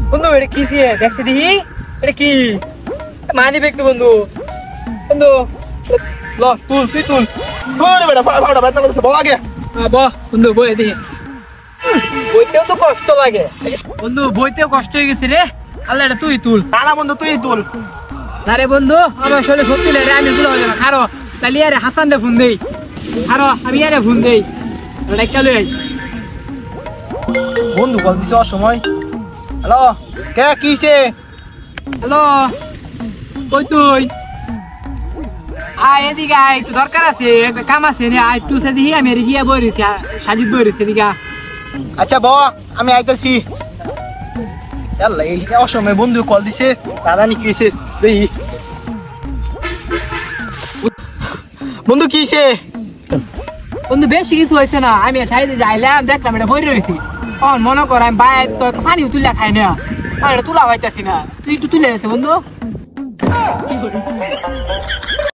বন্ধু এটা কি দেখছি দেখি এটা কি মানি ব্যক্তি বন্ধু বন্ধু ল তুল তুই তুল বন্ধু বই দেখি বইতেও তো কষ্ট লাগে বন্ধু বইতেও কষ্ট হয়ে গেছে রে আল্লাহ এটা তুই তুল না বন্ধু তুই তুল না রে বন্ধু আমার শরীরে সত্যি রে আমি তুলা হবে না খারো তাহলে আরে হাসান রে ফোন দেই খারো আমি আরে ফোন দেই ডাক্কা লই বন্ধু বল দিছ সময় হ্যালো কে কিছে হ্যালো কই তুই আয় এদিকে আয় একটু দরকার আছে একটা কাম আছে রে আয় একটু সে দেখি আমি গিয়া বই রয়েছি সাজিদ বই রয়েছি এদিকে আচ্ছা ব আমি আইতাছি আল্লাহ এই অসময় বন্ধু কল দিছে দাদা নি কিছে দেই বন্ধু কিছে বন্ধু বেশি কিছু হয়েছে না আমি সাইডে যাইলাম দেখলাম এটা বই রয়েছি মনে কর আমি বাইরে তো পানি তুলে খাই না এটা তুলা হইতাছি না তুই একটু তুলে গেছে বন্ধু